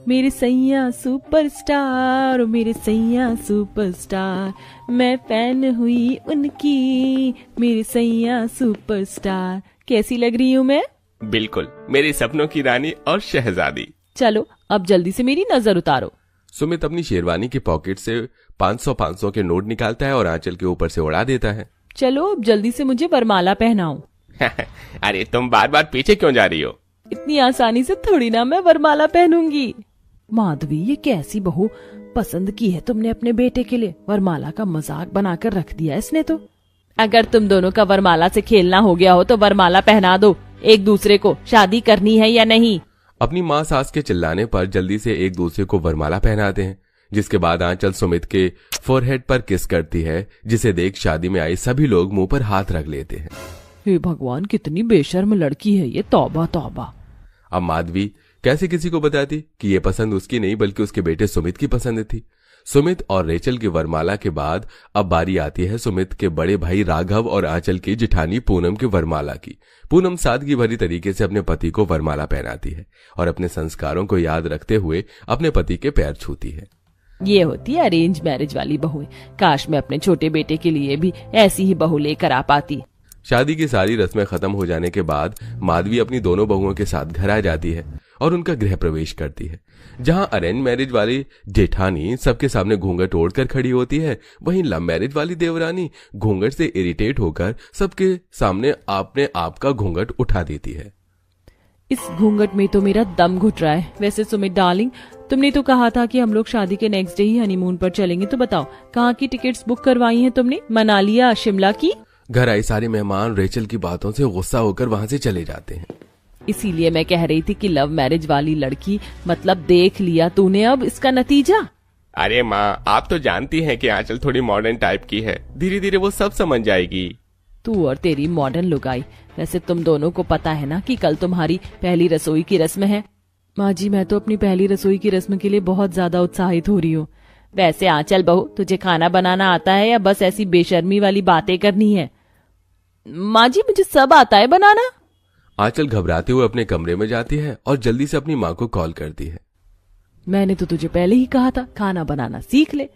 मेरे सैया सुपरस्टार, मेरे सैया सुपरस्टार, मैं फैन हुई उनकी, मेरे सैया सुपरस्टार। कैसी लग रही हूँ मैं? बिल्कुल मेरे सपनों की रानी और शहजादी। चलो अब जल्दी से मेरी नजर उतारो। सुमित अपनी शेरवानी की पॉकेट से 500 के नोट निकालता है और आंचल के ऊपर से उड़ा देता है। चलो अब जल्दी से मुझे वरमाला पहनाओ। अरे तुम बार बार पीछे क्यों जा रही हो? इतनी आसानी से थोड़ी ना मैं वरमाला पहनूंगी। माधवी, ये कैसी बहू पसंद की है तुमने अपने बेटे के लिए? वरमाला का मजाक बनाकर रख दिया इसने तो। अगर तुम दोनों का वरमाला से खेलना हो गया हो तो वरमाला पहना दो एक दूसरे को। शादी करनी है या नहीं? अपनी माँ सास के चिल्लाने पर जल्दी से एक दूसरे को वरमाला पहनाते हैं, जिसके बाद आंचल सुमित के फोरहेड पर किस करती है, जिसे देख शादी में आए सभी लोग मुंह पर हाथ रख लेते हैं। हे भगवान, कितनी बेशर्म लड़की है ये, तौबा तौबा। अब माधवी कैसे किसी को बताती कि ये पसंद उसकी नहीं बल्कि उसके बेटे सुमित की पसंद थी। सुमित और रेचल की वरमाला के बाद अब बारी आती है सुमित के बड़े भाई राघव और आंचल की जिठानी पूनम की वरमाला की। पूनम सादगी भरी तरीके से अपने पति को वरमाला पहनाती है और अपने संस्कारों को याद रखते हुए अपने पति के पैर छूती है। ये होती है अरेंज मैरिज वाली बहुएं। काश मैं अपने छोटे बेटे के लिए भी ऐसी ही बहू लेकर आ पाती। शादी की सारी रस्में खत्म हो जाने के बाद माधवी अपनी दोनों बहुओं के साथ घर आ जाती है और उनका गृह प्रवेश करती है। जहां अरेंज मैरिज वाली जेठानी सबके सामने घूंघट ओढ़कर खड़ी होती है, वहीं लव मैरिज वाली देवरानी घूंघट से इरिटेट होकर सबके सामने अपने आप का घूंघट उठा देती है। इस घूंघट में तो मेरा दम घुट रहा है। वैसे सुमित डार्लिंग, तुमने तो कहा था कि हम लोग शादी के नेक्स्ट डे ही हनीमून पर चलेंगे, तो बताओ कहाँ की टिकट्स बुक करवाई हैं तुमने? मनाली या शिमला की? घर आए सारे मेहमान रेचल की बातों से गुस्सा होकर वहां से चले जाते हैं। इसीलिए मैं कह रही थी कि लव मैरिज वाली लड़की, मतलब देख लिया तूने अब इसका नतीजा। अरे माँ, आप तो जानती हैं कि आंचल थोड़ी मॉडर्न टाइप की है, धीरे धीरे वो सब समझ जाएगी। तू और तेरी मॉडर्न लुगाई। वैसे तुम दोनों को पता है ना कि कल तुम्हारी पहली रसोई की रस्म है। माँ जी, मैं तो अपनी पहली रसोई की रस्म के लिए बहुत ज्यादा उत्साहित हो रही हूँ। वैसे आंचल बहू, तुझे खाना बनाना आता है या बस ऐसी बेशर्मी वाली बातें करनी है? माँ जी, मुझे सब आता है बनाना। आंचल घबराते हुए अपने कमरे में जाती है और जल्दी से अपनी माँ को कॉल करती है। मैंने तो तुझे पहले ही कहा था खाना बनाना सीख ले।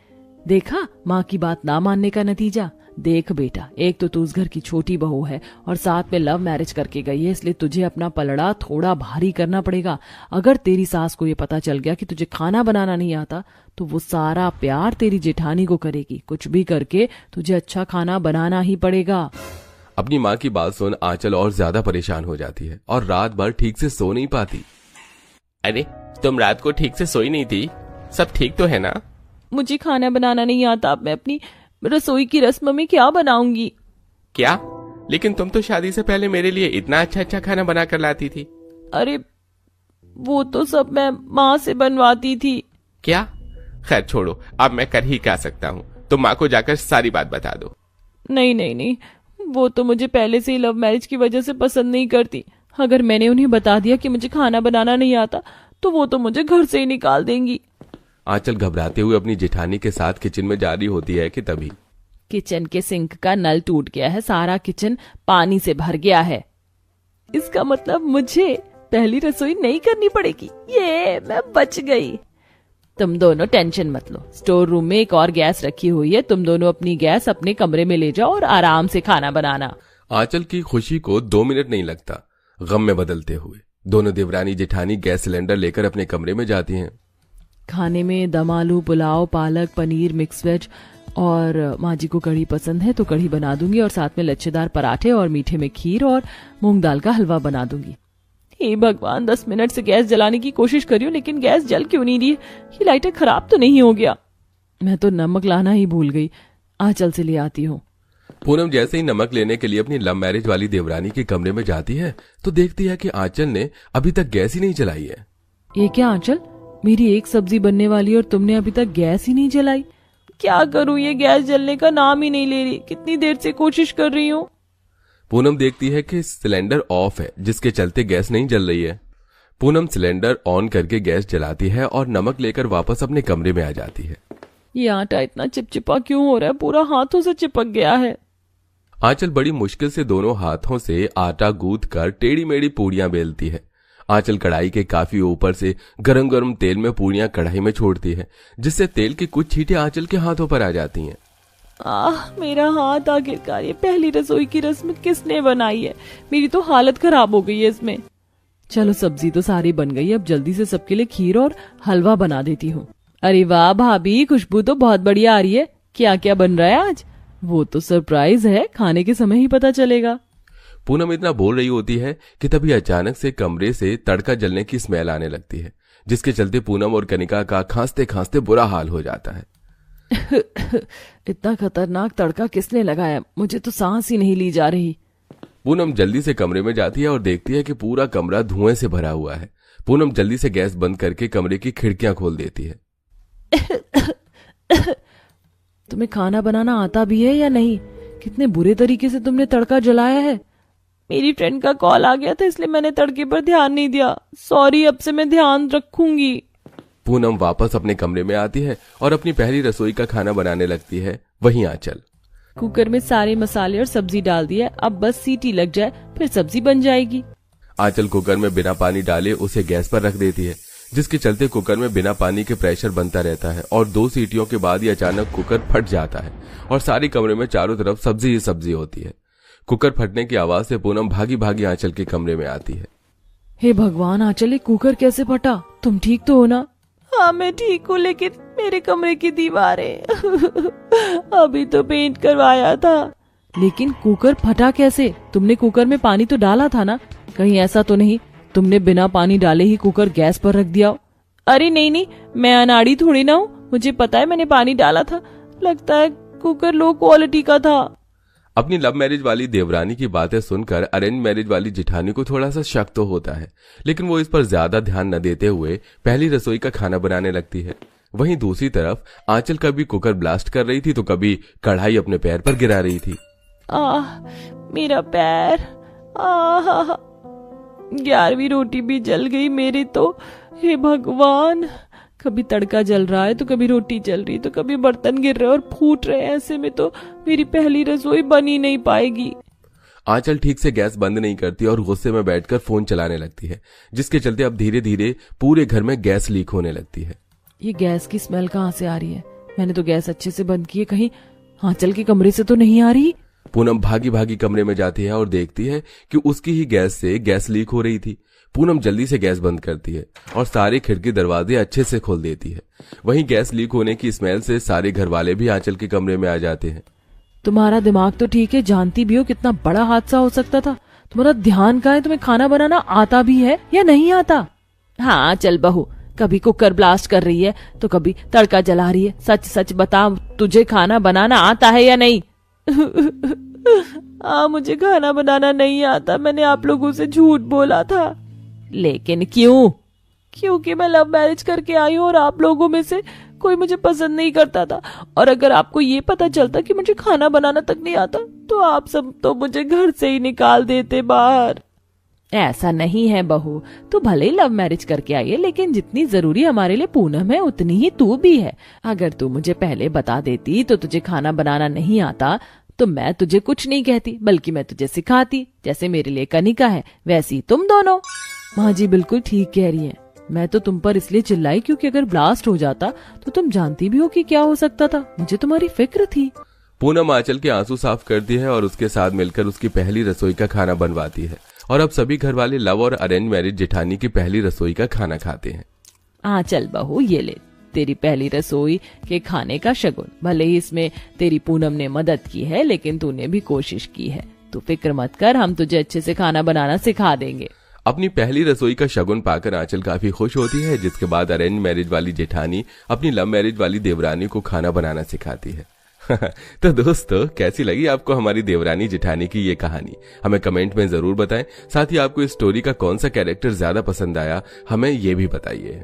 देखा माँ की बात ना मानने का नतीजा। देख बेटा, एक तो तू उस घर की छोटी बहू है और साथ में लव मैरिज करके गई है, इसलिए तुझे अपना पलड़ा थोड़ा भारी करना पड़ेगा। अगर तेरी सास को ये पता चल गया कि तुझे खाना बनाना नहीं आता तो वो सारा प्यार तेरी जेठानी को करेगी। कुछ भी करके तुझे अच्छा खाना बनाना ही पड़ेगा। अपनी माँ की बात सुन आंचल और ज्यादा परेशान हो जाती है और रात भर ठीक से सो नहीं पाती। अरे तुम रात को ठीक से सोई नहीं थी? सब ठीक तो है ना? मुझे खाना बनाना नहीं आता। अब मैं अपनी रसोई की रस्म में क्या बनाऊंगी? क्या? लेकिन तुम तो शादी से पहले मेरे लिए इतना अच्छा अच्छा खाना बना कर लाती थी। अरे वो तो सब मैं माँ से बनवाती थी। क्या? खैर छोड़ो, अब मैं कर ही क्या सकता हूँ। तुम माँ को जाकर सारी बात बता दो। नहीं नहीं नहीं, वो तो मुझे पहले से ही लव मैरिज की वजह से पसंद नहीं करती। अगर मैंने उन्हें बता दिया कि मुझे खाना बनाना नहीं आता तो वो तो मुझे घर से ही निकाल देंगी। आंचल घबराते हुए अपनी जेठानी के साथ किचन में जा रही होती है कि तभी किचन के सिंक का नल टूट गया है। सारा किचन पानी से भर गया है। इसका मतलब मुझे पहली रसोई नहीं करनी पड़ेगी। ये मैं बच गई। तुम दोनों टेंशन मत लो। स्टोर रूम में एक और गैस रखी हुई है। तुम दोनों अपनी गैस अपने कमरे में ले जाओ और आराम से खाना बनाना। आंचल की खुशी को 2 मिनट नहीं लगता गम में बदलते हुए दोनों देवरानी जेठानी गैस सिलेंडर लेकर अपने कमरे में जाती हैं। खाने में दम आलू, पुलाव, पालक, पनीर, मिक्स वेज और माँ जी को कढ़ी पसंद है तो कढ़ी बना दूंगी और साथ में लच्छेदार पराठे और मीठे में खीर और मूंग दाल का हलवा बना दूंगी। हे भगवान, 10 मिनट से गैस जलाने की कोशिश करी हूँ लेकिन गैस जल क्यों नहीं रही? ये लाइटर खराब तो नहीं हो गया? मैं तो नमक लाना ही भूल गई। आंचल से ले आती हूँ। पूनम जैसे ही नमक लेने के लिए अपनी लव मैरिज वाली देवरानी के कमरे में जाती है तो देखती है कि आंचल ने अभी तक गैस ही नहीं जलाई है। ये क्या आंचल, मेरी एक सब्जी बनने वाली और तुमने अभी तक गैस ही नहीं जलाई? क्या करूं, ये गैस जलने का नाम ही नहीं ले रही। कितनी देर से कोशिश कर रही हूँ। पूनम देखती है कि सिलेंडर ऑफ है जिसके चलते गैस नहीं जल रही है। पूनम सिलेंडर ऑन करके गैस जलाती है और नमक लेकर वापस अपने कमरे में आ जाती है। ये आटा इतना चिपचिपा क्यों हो रहा है? पूरा हाथों से चिपक गया है। आंचल बड़ी मुश्किल से दोनों हाथों से आटा गूंथ कर टेढ़ी मेढ़ी पूड़ियां बेलती है। आंचल कढ़ाई के काफी ऊपर से गरम गरम तेल में पूरियां कढ़ाई में छोड़ती है, जिससे तेल की कुछ छींटें आंचल के हाथों पर आ जाती हैं। मेरा हाथ आखिरकार, ये पहली रसोई की रस्म किसने बनाई है? मेरी तो हालत खराब हो गई है इसमें। चलो सब्जी तो सारी बन गई, अब जल्दी से सबके लिए खीर और हलवा बना देती हूँ। अरे वाह भाभी, खुशबू तो बहुत बढ़िया आ रही है। क्या क्या बन रहा है आज? वो तो सरप्राइज है, खाने के समय ही पता चलेगा। पूनम इतना बोल रही होती है कि तभी अचानक से कमरे से तड़का जलने की स्मेल आने लगती है, जिसके चलते पूनम और कनिका का खांसते खांसते बुरा हाल हो जाता है। इतना खतरनाक तड़का किसने लगाया? मुझे तो सांस ही नहीं ली जा रही। पूनम जल्दी से कमरे में जाती है और देखती है कि पूरा कमरा धुएं से भरा हुआ है। पूनम जल्दी से गैस बंद करके कमरे की खिड़कियां खोल देती है। तुम्हें खाना बनाना आता भी है या नहीं? कितने बुरे तरीके से तुमने तड़का जलाया है। मेरी फ्रेंड का कॉल आ गया था, इसलिए मैंने तड़के पर ध्यान नहीं दिया। सॉरी, अब से मैं ध्यान रखूंगी। पूनम वापस अपने कमरे में आती है और अपनी पहली रसोई का खाना बनाने लगती है। वहीं आंचल कुकर में सारे मसाले और सब्जी डाल दिया, अब बस सीटी लग जाए फिर सब्जी बन जाएगी। आंचल कुकर में बिना पानी डाले उसे गैस पर रख देती है, जिसके चलते कुकर में बिना पानी के प्रेशर बनता रहता है और 2 सीटियों के बाद ही अचानक कुकर फट जाता है और सारे कमरे में चारों तरफ सब्जी ही सब्जी होती है। कुकर फटने की आवाज से पूनम भागी भागी आंचल के कमरे में आती है। हे भगवान आंचल, ये कुकर कैसे फटा? तुम ठीक तो हो ना? हाँ मैं ठीक हूँ, लेकिन मेरे कमरे की दीवारें अभी तो पेंट करवाया था। लेकिन कुकर फटा कैसे? तुमने कुकर में पानी तो डाला था ना? कहीं ऐसा तो नहीं तुमने बिना पानी डाले ही कुकर गैस पर रख दिया? अरे नहीं, मैं अनाड़ी थोड़ी ना हूँ, मुझे पता है मैंने पानी डाला था। लगता है कुकर लो क्वालिटी का था। अपनी लव मैरिज वाली देवरानी की बातें सुनकर अरेंज मैरिज वाली जिठानी को थोड़ा सा शक तो होता है, लेकिन वो इस पर ज्यादा ध्यान न देते हुए पहली रसोई का खाना बनाने लगती है। वहीं दूसरी तरफ आंचल कभी कुकर ब्लास्ट कर रही थी तो कभी कढ़ाई अपने पैर पर गिरा रही थी। मेरा पैर। 11वीं रोटी भी जल गई मेरी तो। हे भगवान, कभी तड़का जल रहा है तो कभी रोटी जल रही, तो कभी बर्तन गिर रहे और फूट रहे। ऐसे में तो मेरी पहली रसोई बन ही नहीं पाएगी। आंचल ठीक से गैस बंद नहीं करती और गुस्से में बैठकर फोन चलाने लगती है, जिसके चलते अब धीरे धीरे पूरे घर में गैस लीक होने लगती है। ये गैस की स्मेल कहाँ से आ रही है? मैंने तो गैस अच्छे से बंद की है, कहीं आंचल के कमरे से तो नहीं आ रही? पूनम भागी भागी कमरे में जाती है और देखती है कि उसकी ही गैस से गैस लीक हो रही थी। पूनम जल्दी से गैस बंद करती है और सारे खिड़की दरवाजे अच्छे से खोल देती है। वहीं गैस लीक होने की स्मेल से सारे घर वाले भी आंचल के कमरे में आ जाते हैं। तुम्हारा दिमाग तो ठीक है, जानती भी हो कितना बड़ा हादसा हो सकता था। तुम्हारा ध्यान कहाँ है? तुम्हें खाना बनाना आता भी है या नहीं आता? हाँ चल बहू, कभी कुकर ब्लास्ट कर रही है तो कभी तड़का जला रही है। सच सच बता, तुझे खाना बनाना आता है या नहीं? मुझे खाना बनाना नहीं आता। मैंने आप लोगों से झूठ बोला था। लेकिन क्यों? क्योंकि मैं लव मैरिज करके आई हूँ और आप लोगों में से कोई मुझे पसंद नहीं करता था। और अगर आपको ये पता चलता कि मुझे खाना बनाना तक नहीं आता तो आप सब तो मुझे घर से ही निकाल देते बाहर। ऐसा नहीं है बहू, तू भले ही लव मैरिज करके आई है, लेकिन जितनी जरूरी हमारे लिए पूनम है उतनी ही तू भी है। अगर तू मुझे पहले बता देती तो तुझे खाना बनाना नहीं आता तो मैं तुझे कुछ नहीं कहती, बल्कि मैं तुझे सिखाती। जैसे मेरे लिए कनिका है वैसी तुम दोनों। माँ जी बिल्कुल ठीक कह रही है। मैं तो तुम पर इसलिए चिल्लाई क्योंकि अगर ब्लास्ट हो जाता तो तुम जानती भी हो कि क्या हो सकता था। मुझे तुम्हारी फिक्र थी। पूनम आंचल के आंसू साफ करती है और उसके साथ मिलकर उसकी पहली रसोई का खाना बनवाती है और अब सभी घर वाले लव और अरेंज मैरिज जेठानी की पहली रसोई का खाना खाते हैं। आंचल बहू, ये ले तेरी पहली रसोई के खाने का शगुन। भले ही इसमें तेरी पूनम ने मदद की है, लेकिन तूने भी कोशिश की है। तू फिक्र मत कर, हम तुझे अच्छे से खाना बनाना सिखा देंगे। अपनी पहली रसोई का शगुन पाकर आंचल काफी खुश होती है, जिसके बाद अरेंज मैरिज वाली जेठानी अपनी लव मैरिज वाली देवरानी को खाना बनाना सिखाती है। तो दोस्तों, कैसी लगी आपको हमारी देवरानी जेठानी की ये कहानी? हमें कमेंट में जरूर बताएं। साथ ही आपको इस स्टोरी का कौन सा कैरेक्टर ज्यादा पसंद आया हमें ये भी बताइए।